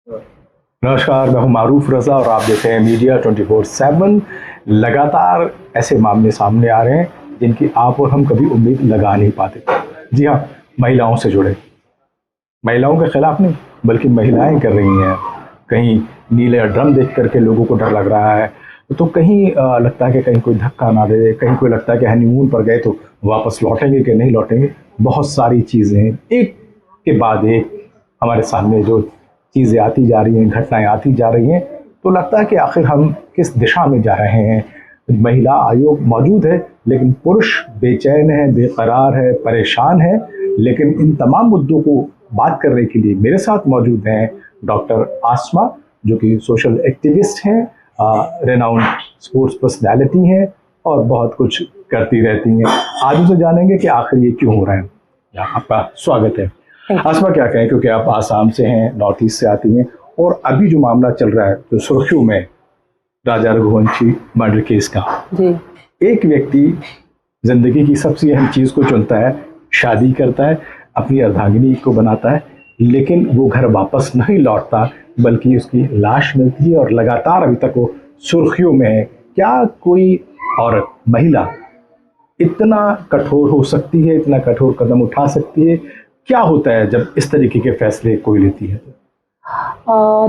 नमस्कार, मैं हूं मारूफ रजा और आप देख रहे हैं मीडिया 24/7। लगातार ऐसे मामले सामने आ रहे हैं जिनकी आप और हम कभी उम्मीद लगा नहीं पाते। जी हाँ, महिलाओं से जुड़े, महिलाओं के खिलाफ नहीं बल्कि महिलाएं कर रही हैं। कहीं नीले ड्रम देख करके लोगों को डर लग रहा है, तो कहीं लगता है कि कहीं कोई धक्का ना दे, कहीं कोई लगता है कि हनीमून पर गए तो वापस लौटेंगे कि नहीं लौटेंगे। बहुत सारी चीज़ें एक के बाद एक हमारे सामने जो चीज़ें आती जा रही हैं, घटनाएं आती जा रही हैं, तो लगता है कि आखिर हम किस दिशा में जा रहे हैं। महिला आयोग मौजूद है लेकिन पुरुष बेचैन है, बेकरार है, परेशान है। लेकिन इन तमाम मुद्दों को बात करने के लिए मेरे साथ मौजूद हैं डॉक्टर आसमा, जो कि सोशल एक्टिविस्ट हैं, रेनाउंड स्पोर्ट्स पर्सनैलिटी हैं और बहुत कुछ करती रहती हैं। आज उनसे जानेंगे कि आखिर ये क्यों हो रहा है। आपका स्वागत है। आसमा, क्या कहें, क्योंकि आप आसाम से हैं, नॉर्थ ईस्ट से आती हैं, और अभी जो मामला चल रहा है जो सुर्खियों में, राजा रघुवंशी मर्डर केस का जी। एक व्यक्ति जिंदगी की सबसे अहम चीज को चुनता है, शादी करता है, अपनी अर्धांगिनी को बनाता है, लेकिन वो घर वापस नहीं लौटता बल्कि उसकी लाश मिलती है और लगातार अभी तक वो सुर्खियों में है। क्या कोई औरत, महिला इतना कठोर हो सकती है, इतना कठोर कदम उठा सकती है? क्या होता है जब इस तरीके के फैसले कोई लेती है?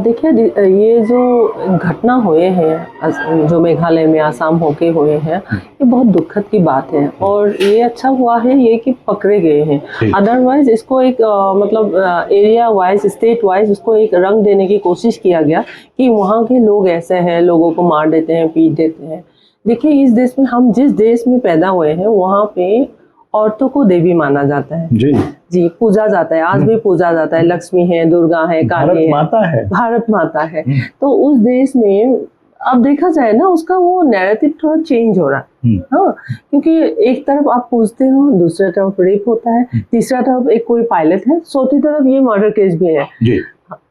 देखिए, ये जो घटना हुए हैं जो मेघालय में आसाम होके हुए हैं, ये बहुत दुखद की बात है। और ये अच्छा हुआ है ये कि पकड़े गए हैं। अदरवाइज इसको एक मतलब एरिया वाइज, स्टेट वाइज उसको एक रंग देने की कोशिश किया गया कि वहाँ के लोग ऐसे हैं, लोगों को मार देते हैं, पीट देते हैं। देखिए, इस देश में, हम जिस देश में पैदा हुए हैं, वहाँ पे औरतों को देवी माना जाता है जी, पूजा जाता है, आज भी पूजा जाता है। लक्ष्मी है, दुर्गा है, काली है, भारत माता है। तो उस देश में अब देखा जाए ना, उसका वो नैरेटिव थोड़ा चेंज हो रहा है। हाँ, क्योंकि एक तरफ आप पूछते हो, दूसरी तरफ रेप होता है, तीसरा तरफ एक कोई पायलट है, चौथी तरफ ये मर्डर केस भी है जी।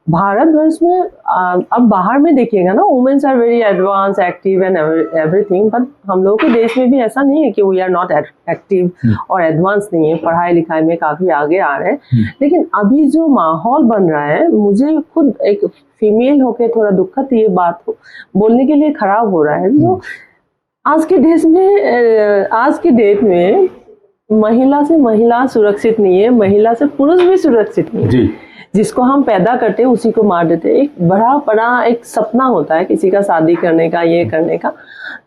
भारतवर्ष में अब बाहर में देखिएगा ना, womens are very advance, active and everything, but हम लोगों के देश में भी ऐसा नहीं है कि वी आर नॉट एक्टिव और एडवांस नहीं है, पढ़ाई लिखाई में काफी आगे आ रहे हैं। लेकिन अभी जो माहौल बन रहा है, मुझे खुद एक फीमेल होके थोड़ा दुखद ये बात बोलने के लिए खराब हो रहा है। जो आज के देश में, आज के डेट में महिला से महिला सुरक्षित नहीं है, महिला से पुरुष भी सुरक्षित नहीं है। जिसको हम पैदा करते हैं उसी को मार देते हैं। एक बड़ा एक सपना होता है किसी का, शादी करने का, ये करने का,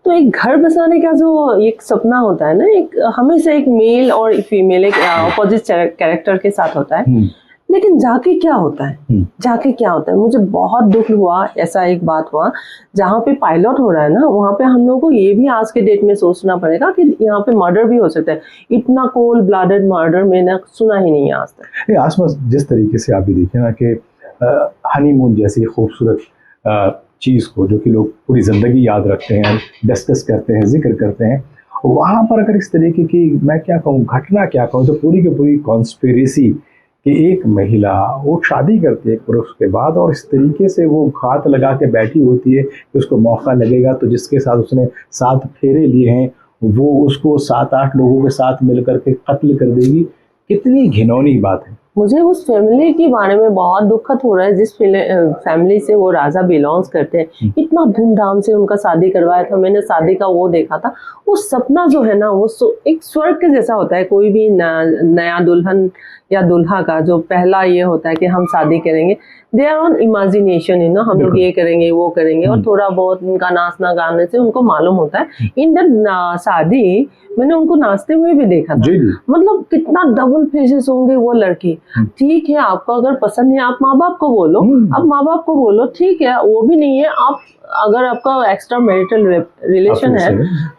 तो एक घर बसाने का जो एक सपना होता है ना, एक हमेशा एक मेल और फीमेल, एक अपोजिट कैरेक्टर के साथ होता है। लेकिन जाके क्या होता है, मुझे बहुत दुख हुआ। ऐसा एक बात हुआ जहाँ पे पायलट हो रहा है ना, वहाँ पे हम लोगों को ये भी आज के डेट में सोचना पड़ेगा कि यहाँ पे मर्डर भी हो सकता है। इतना कोल्ड ब्लडेड मर्डर मैंने सुना ही नहीं है आज तक। आसपास जिस तरीके से आप भी देखिए ना कि हनीमून जैसी खूबसूरत चीज को, जो कि लोग पूरी जिंदगी याद रखते हैं, डिस्कस करते हैं, जिक्र करते हैं, वहाँ पर अगर इस तरीके की, मैं क्या कहूँ, घटना क्या कहूँ, तो पूरी की पूरी कॉन्स्पिरेसी कि एक महिला वो शादी करती है एक पुरुष के बाद, और इस तरीके से वो घात लगा के बैठी होती है कि उसको मौका लगेगा तो जिसके साथ उसने 7 फेरे लिए हैं वो उसको 7-8 लोगों के साथ मिलकर के कत्ल कर देगी। कितनी घिनौनी बात है। मुझे उस फैमिली के बारे में बहुत दुखद हो रहा है, जिस फैमिली से वो राजा बिलोंग्स करते हैं। इतना धूमधाम से उनका शादी करवाया था, मैंने शादी का वो देखा था। वो सपना जो है ना, वो एक स्वर्ग के जैसा होता है। कोई भी नया दुल्हन या दुल्हा का जो पहला ये होता है कि हम शादी करेंगे, they are on imagination, you know, हम लोग ये करेंगे, वो करेंगे, और थोड़ा बहुत उनका नाचना गाने से उनको मालूम होता है। इन द शादी मैंने उनको नाचते हुए भी देखा था। मतलब कितना डबल फेसेस होंगे वो लड़की। ठीक है, आपको अगर पसंद है आप माँ बाप को बोलो, अब माँ बाप को बोलो, ठीक है, वो भी नहीं है, आप अगर आपका एक्स्ट्रा मैरिटल रिलेशन है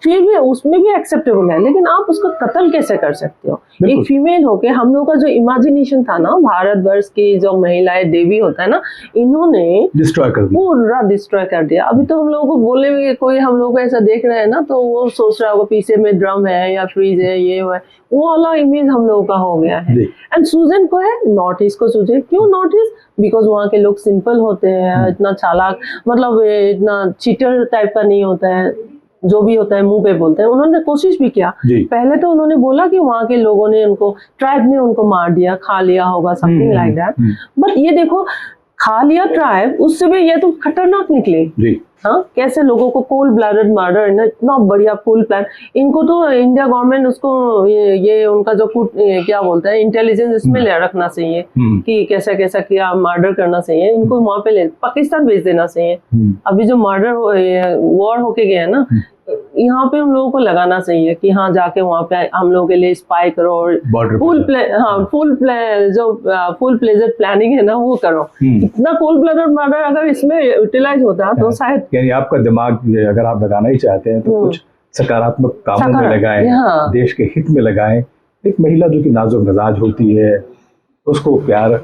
फिर भी उसमें भी एक्सेप्टेबल है, लेकिन आप उसको कत्ल कैसे कर सकते हो? एक फीमेल होके हम लोग का जो इमेजिनेशन था ना, भारतवर्ष की जो महिलाएं देवी होता है ना, इन्होंने पूरा डिस्ट्रॉय कर दिया। अभी तो हम लोगों को बोलने में कोई हम लोग को ऐसा देख रहे हैं ना, तो वो सोच रहा होगा पीछे में ड्रम है या फ्रीज है, ये है, वो वाला इमेज हम लोगों का हो गया है। एंड सूजन को है, नॉर्थ ईस्ट को सूझे। क्यों नॉर्थ ईस्ट? बिकॉज वहाँ के लोग सिंपल होते हैं, इतना चालाक, मतलब इतना चीटर टाइप का नहीं होता है, जो भी होता है मुंह पे बोलते हैं। उन्होंने कोशिश भी किया, पहले तो उन्होंने बोला कि वहाँ के लोगों ने उनको, ट्राइब ने उनको मार दिया, खा लिया होगा, समथिंग लाइक दैट। बट ये देखो, खा लिया ट्राइब, उससे भी ये तो खतरनाक निकले। जी हाँ, कैसे लोगों को कोल्ड ब्लडेड मर्डर, इतना बढ़िया फुल प्लान। इनको तो इंडिया गवर्नमेंट उसको ये उनका जो क्या बोलते हैं इंटेलिजेंस, इसमें ले रखना चाहिए कि कैसा कैसा किया, मर्डर करना चाहिए इनको, वहां पे पाकिस्तान भेज देना चाहिए। अभी जो मर्डर वॉर होके गया है ना, यहाँ पे हम लोगों को लगाना चाहिए कि हाँ जाके वहाँ पे हम लोगों के लिए स्पाई करो और फुल प्लेजर प्लानिंग है ना वो करो। इतना कोल्ड ब्लडेड मर्डर अगर इसमें यूटिलाइज होता तो शायद, यानी आपका दिमाग अगर आप लगाना ही चाहते हैं तो कुछ सकारात्मक कामों में लगाएं, देश के हित में लगाएं। एक महिला जो कि नाजुक मिजाज होती है, उसको प्यार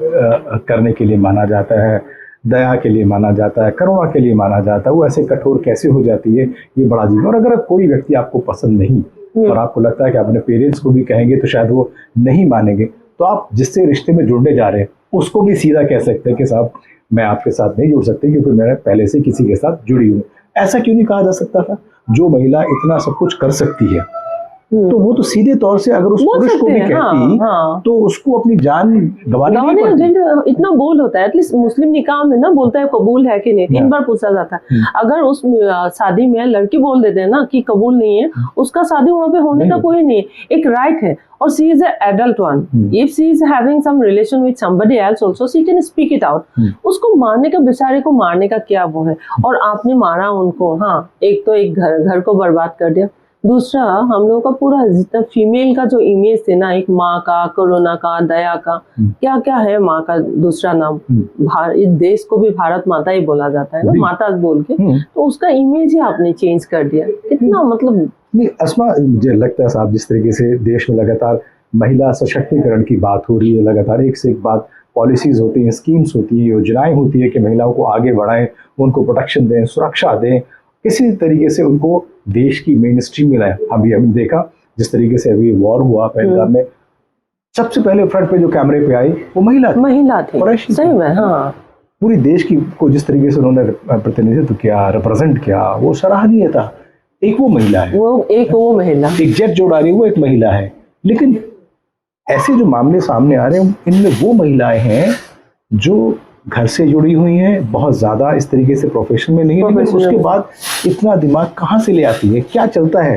करने के लिए माना जाता है, दया के लिए माना जाता है, करुणा के लिए माना जाता है, वो ऐसे कठोर कैसे हो जाती है, ये बड़ा अजीब। और अगर कोई व्यक्ति आपको पसंद नहीं और आपको लगता है कि अपने पेरेंट्स को भी कहेंगे तो शायद वो नहीं मानेंगे, तो आप जिससे रिश्ते में जुड़ने जा रहे हैं उसको भी सीधा कह सकते हैं कि साहब मैं आपके साथ नहीं जुड़ सकती क्योंकि मैं पहले से किसी के साथ जुड़ी हूँ। ऐसा क्यों नहीं कहा जा सकता था? जो महिला इतना सब कुछ कर सकती है तो वो तो सीधे तौर से अगर उस पुरुष को भी कहती तो उसको अपनी जान गंवानी नहीं पड़ती। इतना बोल होता है, एटलीस्ट मुस्लिम निकाह में ना बोलता है कबूल है कि नहीं, 3 बार पूछा जाता है। अगर उस शादी में लड़की बोल देते हैं ना कि कबूल नहीं है, उसका शादी वहाँ पे होने का कोई नहीं है, एक राइट है। और she is an adult one. If she is having some relation with somebody else also, she can speak it out. उसको मारने का, बेचारे को मारने का क्या वो है? और आपने मारा उनको, हाँ, एक तो एक घर को बर्बाद कर दिया, दूसरा हम लोगों का पूरा जितना फीमेल का जो इमेज थे ना, एक माँ का, करुणा का, दया का, क्या क्या है माँ का दूसरा नाम, इस देश को भी भारत माता ही बोला जाता है ना, माता बोल के, तो उसका इमेज ही आपने चेंज कर दिया। कितना मतलब नहीं अस्मा, मुझे लगता है साहब जिस तरीके से देश में लगातार महिला सशक्तिकरण की बात हो रही है, लगातार एक से एक बात पॉलिसीज होती हैं, स्कीम्स होती हैं, योजनाएं होती है कि महिलाओं को आगे बढ़ाएं, उनको प्रोटेक्शन दें, सुरक्षा दें, किसी तरीके से उनको देश की मेन स्ट्रीम में लाएं। अभी हमने देखा जिस तरीके से अभी वॉर हुआ पहलगाम में, सबसे पहले फ्रंट पे जो कैमरे पे आई वो महिला थी। सही में, हाँ, पूरी देश की को जिस तरीके से उन्होंने प्रतिनिधित्व किया, रिप्रेजेंट किया, वो सराहनीय था। एक वो महिला है, वो महिला, एक जेट जो उड़ा रही है वो एक महिला है। लेकिन ऐसे जो मामले सामने आ रहे हैं इनमें वो महिलाएं हैं जो घर से जुड़ी हुई हैं, बहुत ज्यादा इस तरीके से प्रोफेशन में नहीं है, लेकिन उसके बाद इतना दिमाग कहाँ से ले आती है, क्या चलता है?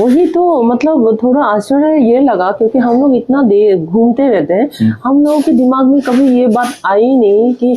वही तो मतलब थोड़ा आश्चर्य ये लगा, क्योंकि हम लोग इतना देर घूमते रहते हैं, हम लोगों के दिमाग में कभी ये बात आई नहीं कि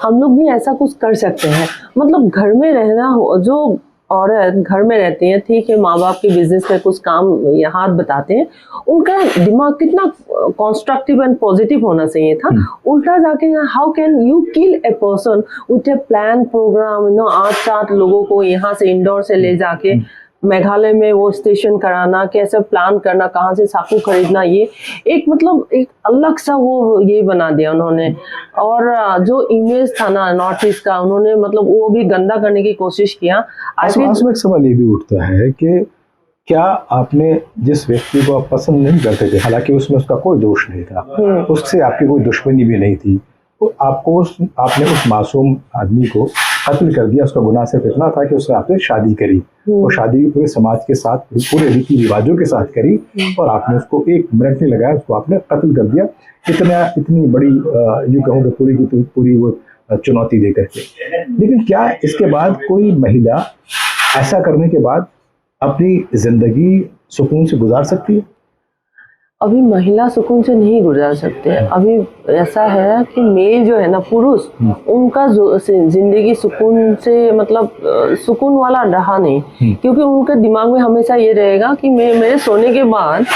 हम लोग भी ऐसा कुछ कर सकते हैं। मतलब घर में रहना, जो औरत घर में रहती है, ठीक है, माँ बाप के बिजनेस में कुछ काम हाथ बताते हैं, उनका दिमाग कितना कंस्ट्रक्टिव एंड पॉजिटिव होना चाहिए था। उल्टा जाके how can you kill a person with a plan program, 8 लोगों को यहाँ से इंदौर से ले जाके मेघालय में वो स्टेशन कराना, कैसे प्लान करना, कहाँ से चाकू खरीदना, ये एक मतलब एक अलग सा वो ये बना दिया उन्होंने। और जो इमेज था ना नॉर्थ ईस्ट का, उन्होंने मतलब वो भी गंदा करने की कोशिश किया। एक सवाल ये भी उठता है कि क्या आपने जिस व्यक्ति को आप पसंद नहीं करते थे, हालांकि उसमें उसका कोई दोष नहीं था, उससे आपकी कोई दुश्मनी भी नहीं थी, तो आपने उस मासूम आदमी को कत्ल कर दिया। उसका गुनाह सिर्फ इतना था कि उससे आपने शादी करी, और शादी पूरे समाज के साथ, पूरे रीति रिवाजों के साथ करी, और आपने उसको 1 मिनट नहीं लगाया, उसको आपने कत्ल कर दिया। इतनी बड़ी यूँ कहूँ कि पूरी की पूरी वो चुनौती दे करके। लेकिन क्या इसके बाद कोई महिला ऐसा करने के बाद अपनी जिंदगी सुकून से गुजार सकती है? अभी महिला सुकून से नहीं गुजार सकते। अभी ऐसा है कि मेल जो है ना, पुरुष, उनका जिंदगी सुकून से मतलब सुकून वाला रहा नहीं, क्योंकि उनके दिमाग में हमेशा ये रहेगा कि मेरे सोने के बाद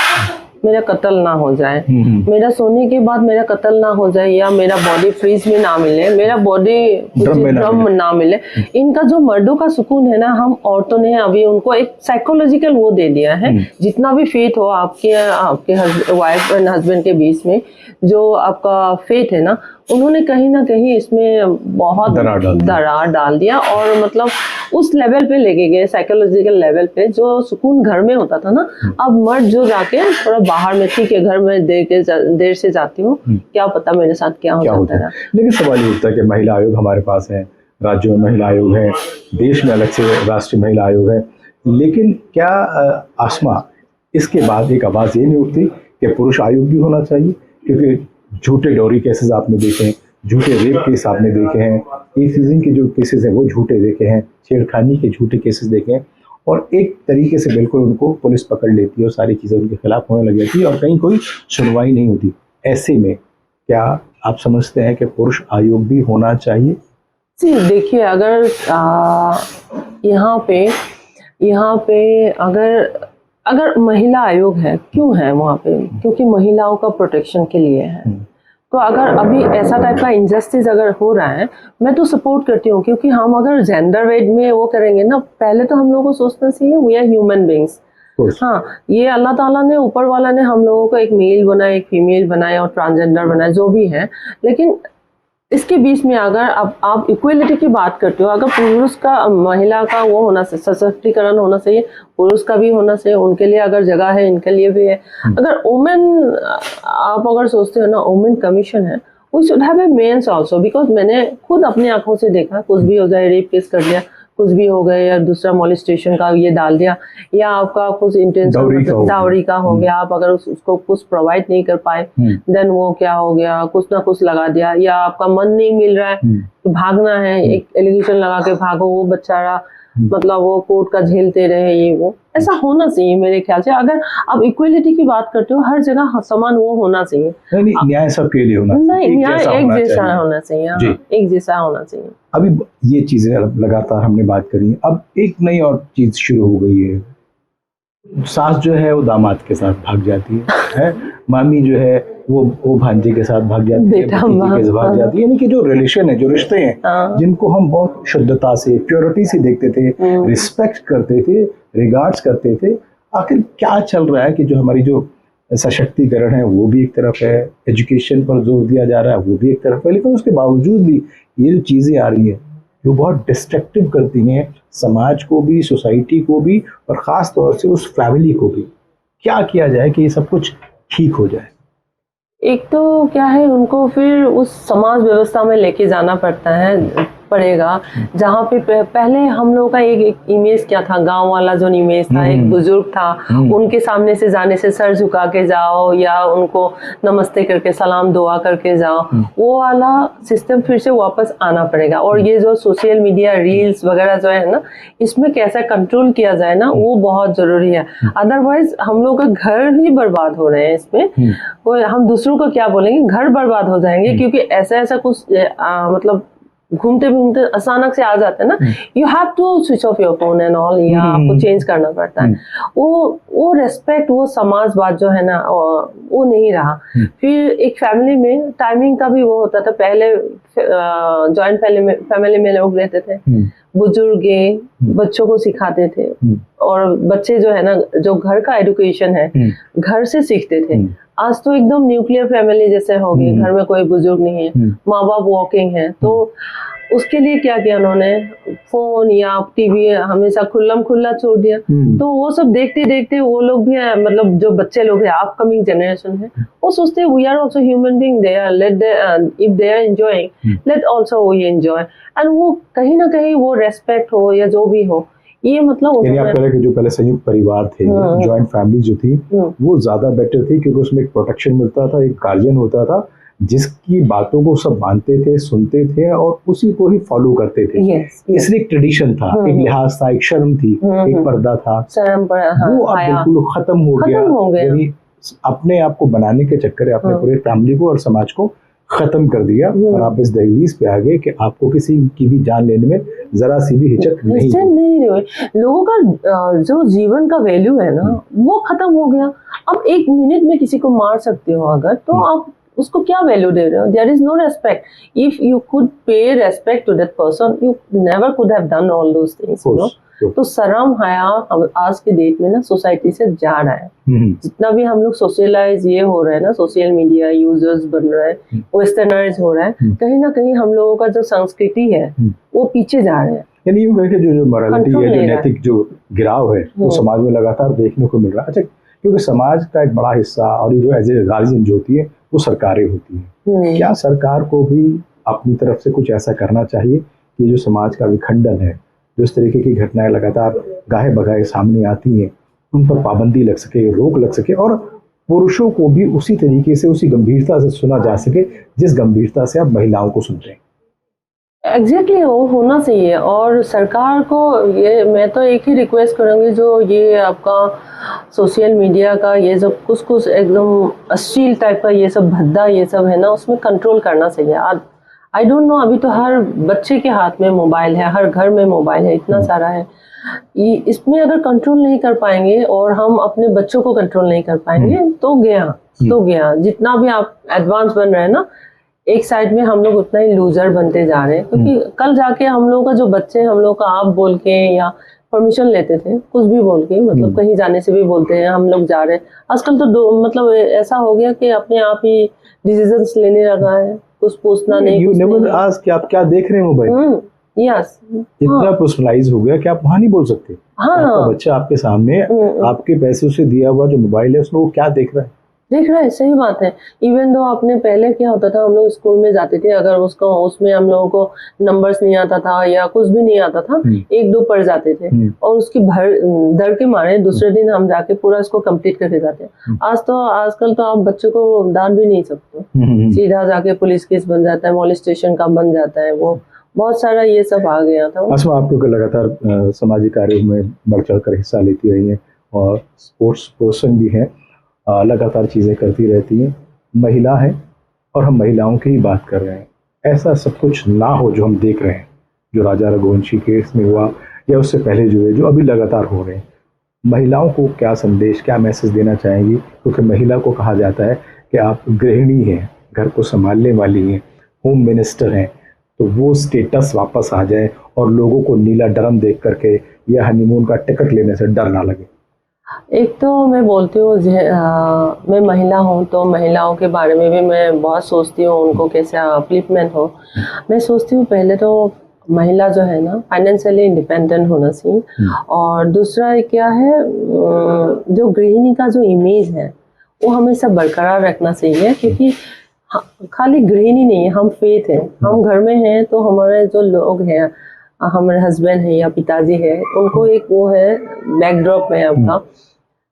मेरा कत्ल ना हो जाए, मेरा सोने के बाद मेरा कत्ल ना हो जाए, या मेरा बॉडी फ्रीज में ना मिले, मेरा बॉडी ड्रम ना मिले। इनका जो मर्दों का सुकून है ना, हम औरतों ने अभी उनको एक साइकोलॉजिकल वो दे दिया है। जितना भी फेथ हो आपके वाइफ एंड हस्बैंड के बीच में, जो आपका फेथ है ना, उन्होंने कहीं ना कहीं इसमें बहुत दरार डाल दिया, और मतलब उस लेवल पे लेके गए, साइकोलॉजिकल लेवल पे। जो सुकून घर में होता था ना, अब मर्द जो जाके थोड़ा बाहर में, ठीक है घर में देर से जाती हूँ, क्या पता मेरे साथ क्या हो जाता है। लेकिन सवाल ये उठता है कि महिला आयोग हमारे पास है, राज्यों में महिला आयोग है, देश में अलग से राष्ट्रीय महिला आयोग है, लेकिन क्या आसमा इसके बाद एक आवाज़ ये नहीं उठती कि पुरुष आयोग भी होना चाहिए? क्योंकि झूठे डोरी केसेस आपने देखे, झूठे रेप केस आपने देखे हैं, एक सीजन के जो केसेस हैं वो झूठे देखे हैं, छेड़खानी के झूठे केसेस देखे हैं, और एक तरीके से बिल्कुल उनको पुलिस पकड़ लेती है और सारी चीज़ें उनके खिलाफ होने लग जाती है और कहीं कोई सुनवाई नहीं होती। ऐसे में क्या आप समझते हैं कि पुरुष आयोग भी होना चाहिए? जी देखिए, अगर यहाँ पे अगर महिला आयोग है, क्यों है वहाँ पे? क्योंकि महिलाओं का प्रोटेक्शन के लिए है। तो अगर अभी ऐसा टाइप का इंजस्टिस अगर हो रहा है, मैं तो सपोर्ट करती हूँ, क्योंकि हम अगर जेंडर वेड में वो करेंगे ना, पहले तो हम लोगों को सोचना चाहिए वी आर ह्यूमन बींग्स। हाँ, ये अल्लाह ताला ने, ऊपर वाला ने हम लोगों को एक मेल बनाया, एक फीमेल बनाया और ट्रांसजेंडर बनाया, जो भी है, लेकिन इसके बीच में अगर आप इक्वलिटी की बात करते हो, अगर पुरुष का महिला का वो होना चाहिए, सशक्तिकरण होना चाहिए, पुरुष का भी होना चाहिए, उनके लिए अगर जगह है, इनके लिए भी है। अगर वुमेन, आप अगर सोचते हो ना वुमेन कमीशन है, we should have a mens also, because मैंने खुद अपनी आंखों से देखा, कुछ भी हो जाए, रेप केस कर दिया, कुछ भी हो गए, या दूसरा मॉलेस्टेशन का ये डाल दिया, या आपका कुछ इंटेंशन डाउरी का हो गया, आप अगर उसको कुछ प्रोवाइड नहीं कर पाए, देन वो क्या हो गया, कुछ ना कुछ लगा दिया, या आपका मन नहीं मिल रहा है, भागना है, एक एलिगेशन लगा के भागो, वो बेचारा मतलब वो कोर्ट का झेलते रहे, ये वो ऐसा होना चाहिए मेरे ख्याल से। अगर आप इक्वलिटी की बात करते हो, हर जगह समान वो होना चाहिए। नहीं, न्याय सबके लिए होना चाहिए, नहीं, न्याय एक जैसा होना चाहिए, एक जैसा होना चाहिए। अभी ये चीजें लगातार हमने बात करी, अब एक नई और चीज शुरू हो गई है, सास जो है वो दामाद के साथ भाग जाती है, मामी जो है वो भांजे के साथ भाग जाती है, भतीजे के साथ भाग जाती है। यानी कि जो रिलेशन है, जो रिश्ते हैं, जिनको हम बहुत शुद्धता से, प्योरिटी से देखते थे, रिस्पेक्ट करते थे, रिगार्ड्स करते थे, आखिर क्या चल रहा है कि जो हमारी जो सशक्तिकरण है वो भी एक तरफ है, एजुकेशन पर जोर दिया जा रहा है वो भी एक तरफ है, लेकिन उसके बावजूद भी ये जो चीज़ें आ रही हैं जो बहुत डिस्ट्रक्टिव करती हैं समाज को भी, सोसाइटी को भी, और ख़ास तौर से उस फैमिली को भी। क्या किया जाए कि ये सब कुछ ठीक हो जाए? एक तो क्या है, उनको फिर उस समाज व्यवस्था में लेके जाना पड़ेगा जहाँ पे पहले हम लोगों का एक इमेज क्या था, गांव वाला जो इमेज था, एक बुजुर्ग था, उनके सामने से जाने से सर झुका के जाओ या उनको नमस्ते करके सलाम दुआ करके जाओ, वो वाला सिस्टम फिर से वापस आना पड़ेगा। और ये जो सोशल मीडिया रील्स वगैरह जो है ना, इसमें कैसा कंट्रोल किया जाए ना, वो बहुत जरूरी है। अदरवाइज हम लोग का घर ही बर्बाद हो रहे हैं इसमें। हम दूसरों को क्या बोलेंगे, घर बर्बाद हो जाएंगे, क्योंकि ऐसा कुछ मतलब घूमते घूमते अचानक से आ जाते हैं ना, you have to switch off your phone and all, या आपको चेंज करना पड़ता है। वो रेस्पेक्ट, वो समाजवाद जो है ना, वो नहीं रहा। फिर एक फैमिली में टाइमिंग का भी वो होता था, पहले जॉइंट फैमिली में लोग रहते थे, बुजुर्ग बच्चों को सिखाते थे, और बच्चे जो है ना, जो घर का एजुकेशन है घर से सीखते थे। आज तो एकदम न्यूक्लियर फैमिली जैसे हो गई, घर में कोई बुजुर्ग नहीं है, माँ बाप वॉकिंग है, तो उसके लिए क्या किया उन्होंने, फोन या टीवी हमेशा खुला छोड़ दिया। तो वो सब देखते देखते वो लोग भी, मतलब जो बच्चे लोग हैं, अपकमिंग जनरेशन है, वो सोचते हैं we are also human being, they are if they are enjoying, let also we enjoy. And वो कहीं ना कहीं वो रेस्पेक्ट हो या जो भी हो, ये मतलब आप कह रहे कि जो पहले संयुक्त परिवार थे, जॉइंट फैमिली जो थी, वो ज्यादा बेटर थी, क्योंकि उसमें एक प्रोटेक्शन मिलता था, एक गार्जियन होता था जिसकी बातों को सब मानते थे, सुनते थे और उसी को ही फॉलो करते थे। इसलिए एक ट्रेडिशन था, एक लिहाज था, एक शर्म थी, एक पर्दा था, वो अब बिल्कुल खत्म हो गया। अपने आप को बनाने के चक्कर में अपने पूरे फैमिली को और समाज को खत्म कर दिया, और आप इस दहलीज पे आ गए कि आपको किसी की भी जान लेने में जरा सी भी हिचक नहीं। लोगों का जो जीवन का वैल्यू है ना, वो खत्म हो गया। अब एक मिनट में किसी को मार सकते हो अगर, तो आप उसको क्या वैल्यू दे रहे हो? There is no respect. If you could pay respect to that person, you never could have done all those things, you know. तो शर्म हया आज के डेट में ना सोसाइटी से जा रहा है। जितना भी हम लोग सोशलाइज ये हो रहा है ना, सोशल मीडिया यूजर्स बन रहे हैं, वेस्टर्नाइज हो रहा है, कहीं ना कहीं हम लोगों का जो संस्कृति है वो पीछे जा रहे हैं। यानी यूं कह के जो मोरालिटी है, जो नैतिक जो गिराव है, वो समाज में लगातार देखने को मिल रहा है। अच्छा, क्योंकि समाज का एक बड़ा हिस्सा और जो एज ए गार्जियन जो होती है वो सरकारें होती हैं, क्या सरकार को भी अपनी तरफ से कुछ ऐसा करना चाहिए कि जो समाज का विखंडन है, जो इस तरीके की घटनाएं लगातार गाहे बगाहे सामने आती हैं, उन पर पाबंदी लग सके, रोक लग सके, और पुरुषों को भी उसी तरीके से, उसी गंभीरता से सुना जा सके जिस गंभीरता से आप महिलाओं को सुनते हैं। एग्जैक्टली वो होना चाहिए। और सरकार को ये, मैं तो एक ही रिक्वेस्ट करूँगी, जो ये आपका सोशल मीडिया का ये सब कुछ कुछ एकदम अश्लील टाइप का ये सब भद्दा ये सब है ना, उसमें कंट्रोल करना चाहिए। आई डोंट नो, अभी तो हर बच्चे के हाथ में मोबाइल है, हर घर में मोबाइल है, इतना सारा है। इसमें अगर कंट्रोल नहीं कर पाएंगे और हम अपने बच्चों को कंट्रोल नहीं कर पाएंगे तो गया जितना भी आप एडवांस बन रहे हैं ना, एक साइड में हम लोग उतना ही लूजर बनते जा रहे हैं। क्योंकि कल जाके हम लोगों का जो बच्चे, हम लोग का आप बोल के या परमिशन लेते थे, कुछ भी बोल के, मतलब कहीं जाने से भी बोलते हैं हम लोग जा रहे हैं। आजकल तो मतलब ऐसा हो गया कि अपने आप ही डिसीजंस लेने लगा है, कुछ पूछना नहीं। आज कि आप क्या देख रहे हैं मोबाइल, यस, इतना पर्सनलाइज हो गया कि आप वहाँ नहीं बोल सकते। आपका बच्चा आपके सामने आपके पैसे से दिया हुआ जो मोबाइल है उसमें वो क्या देख रहा है, सही बात है। इवन दो आपने पहले क्या होता था, हम लोग स्कूल में जाते थे, अगर उसमें हम लोगों को नंबर्स नहीं आता था या कुछ भी नहीं आता था, एक दो पढ़ जाते थे और उसकी डर के मारे दूसरे दिन हम जाके पूरा इसको कंप्लीट करके जाते हैं। आजकल तो आप बच्चों को डांट भी नहीं सकते, सीधा जाके पुलिस केस बन जाता है, मॉलेस्टेशन का बन जाता है, वो बहुत सारा ये सब आ गया था। आसमा, आप लोग लगातार सामाजिक कार्यों में बढ़ चढ़ कर हिस्सा लेती रही हैं और स्पोर्ट्स पर्सन भी हैं, लगातार चीज़ें करती रहती हैं, महिला है और हम महिलाओं की ही बात कर रहे हैं। ऐसा सब कुछ ना हो जो हम देख रहे हैं, जो राजा रघुवंशी केस में हुआ या उससे पहले जो है, जो अभी लगातार हो रहे हैं। महिलाओं को क्या संदेश, क्या मैसेज देना चाहेंगी? क्योंकि महिला को कहा जाता है कि आप गृहिणी हैं, घर को संभालने वाली हैं, होम मिनिस्टर हैं, तो वो स्टेटस वापस आ जाए और लोगों को नीला ड्रम देख करके या हनीमून का टिकट लेने से डर ना लगे। एक तो मैं बोलती हूँ, मैं महिला हूँ तो महिलाओं के बारे में भी मैं बहुत सोचती हूँ, उनको कैसे अपलिफ्टमेंट हो। मैं सोचती हूँ पहले तो महिला जो है ना फाइनेंशियली इंडिपेंडेंट होना चाहिए। और दूसरा क्या है, जो गृहिणी का जो इमेज है वो हमेशा बरकरार रखना चाहिए। क्योंकि खाली गृहिणी नहीं है, हम फेथ है, हम घर में हैं तो हमारे जो लोग हैं, हमारे हस्बैंड है या पिताजी है, उनको एक वो है बैकड्रॉप में आपका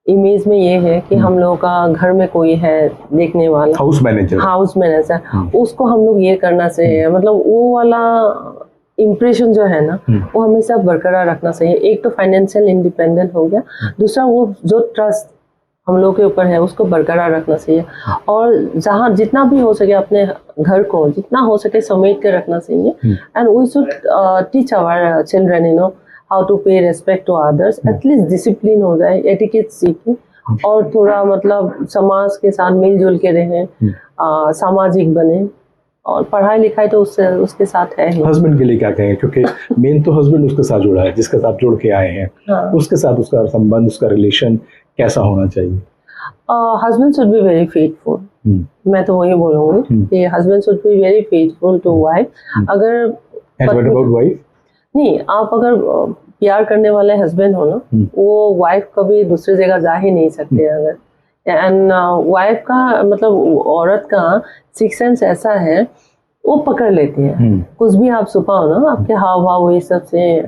इमेज में ये है कि हम लोगों का घर में कोई है देखने वाला, हाउस मैनेजर, उसको हम लोग ये करना चाहिए। मतलब वो वाला इम्प्रेशन जो है ना वो हमेशा बरकरार रखना चाहिए। एक तो फाइनेंशियल इंडिपेंडेंट हो गया, दूसरा वो जो ट्रस्ट हम लोग के ऊपर है उसको बरकरार रखना चाहिए। और जहाँ जितना भी हो सके अपने घर को जितना हो सके समेट के रखना चाहिए। And we should teach our children, you know, how to pay respect to others. At least discipline हो जाए, एटिकेट सीखें और थोड़ा मतलब समाज के साथ मिलजुल के रहें, सामाजिक बने। और पढ़ाई लिखाई तो उसके साथ है ही। हस्बैंड के लिए क्या कहें, क्योंकि मेन तो हस्बैंड उसके साथ जुड़ा है, जिसके साथ जुड़ के आए हैं। उसके साथ उसका संबंध, उसका रिलेशन कैसा होना चाहिए? Husband should be very faithful. मैं तो वही बोलूँगी कि husband should be very faithful to wife. अगर वाइफ नहीं, आप अगर प्यार करने वाले हस्बैंड हो ना, वो वाइफ कभी दूसरी जगह जा ही नहीं सकते। अगर एंड वाइफ का मतलब औरत का सिक्स सेंस ऐसा है, वो पकड़ लेती है। कुछ भी आप छुपाओ ना, आपके हाव भाव ये सब से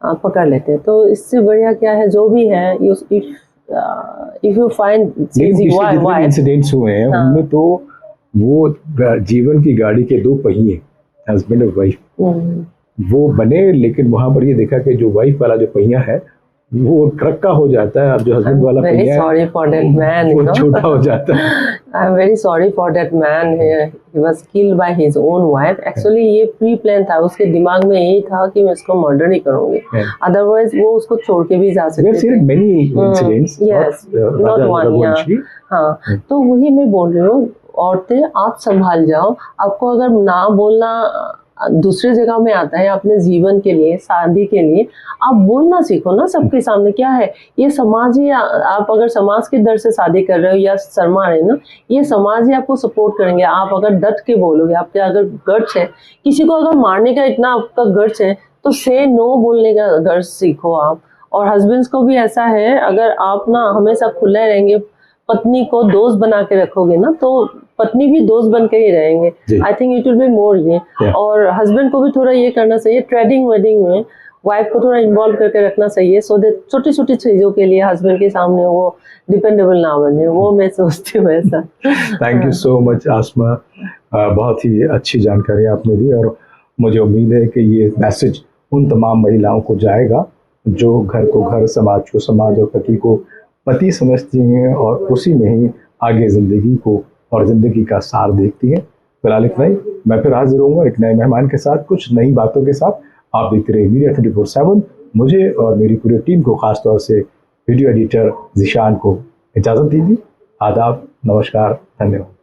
पकड़ लेते हैं। तो इससे बढ़िया क्या है, जो भी है, इफ यू फाइंड इंसिडेंट्स हुए हैं उनमें तो वो जीवन की गाड़ी के दो पहिए, हस्बैंड और वाइफ, वो बने, लेकिन वहां पर ये देखा कि जो वाइफ वाला जो पहिया है वो ट्रक का हो जाता है और जो हस्बैंड वाला पहिया सॉरी फॉर दैट मैन, वो छोटा हो जाता है। I am very sorry for that man, he was killed by his own wife. Actually ये प्री प्लान था, उसके दिमाग में यही था कि मैं इसको मर्डर ही करूंगी, अदरवाइज वो उसको छोड़ के भी जा सकते थे। many incidents, not one, हाँ। तो वही मैं बोल रही हूँ, औरतें आप संभाल जाओ। आपको अगर ना बोलना दूसरे जगह में आता है, अपने जीवन के लिए, शादी के लिए, आप बोलना सीखो ना सबके सामने। क्या है ये समाज ही, आप अगर समाज के डर से शादी कर रहे हो या शर्मा रहे ना, ये समाज ही आपको सपोर्ट करेंगे। आप अगर डट के बोलोगे, आपके अगर गट्स है, किसी को अगर मारने का इतना आपका गट्स है तो से नो बोलने का गट्स सीखो आप। और हस्बैंड्स को भी ऐसा है, अगर आप ना हमेशा खुले रहेंगे, पत्नी को दोस्त बना के रखोगे ना, तो पत्नी भी दोस्त बन के ही रहेंगे। I think it will be more ये। और हस्बैंड को भी थोड़ा ये करना चाहिए, ट्रेडिंग वेडिंग में वाइफ को थोड़ा इन्वॉल्व करके रखना चाहिए, सो दैट छोटी छोटी चीज़ों के लिए हस्बैंड के सामने वो डिपेंडेबल ना बने, वो मैं सोचती हूँ ऐसा। थैंक यू सो मच आसमा, बहुत ही अच्छी जानकारी आपने दी, और मुझे उम्मीद है कि ये मैसेज उन तमाम महिलाओं को जाएगा जो घर को घर, समाज को समाज और पति को पति समझती हैं और उसी में ही आगे ज़िंदगी को और ज़िंदगी का सार देखती हैं। फिलहाल इतना ही, मैं फिर हाजिर होऊंगा एक नए मेहमान के साथ, कुछ नई बातों के साथ। आप देखते रहिए मीडिया 24/7। मुझे और मेरी पूरी टीम को, खासतौर से वीडियो एडिटर जिशान को इजाज़त दीजिए। आदाब, नमस्कार, धन्यवाद।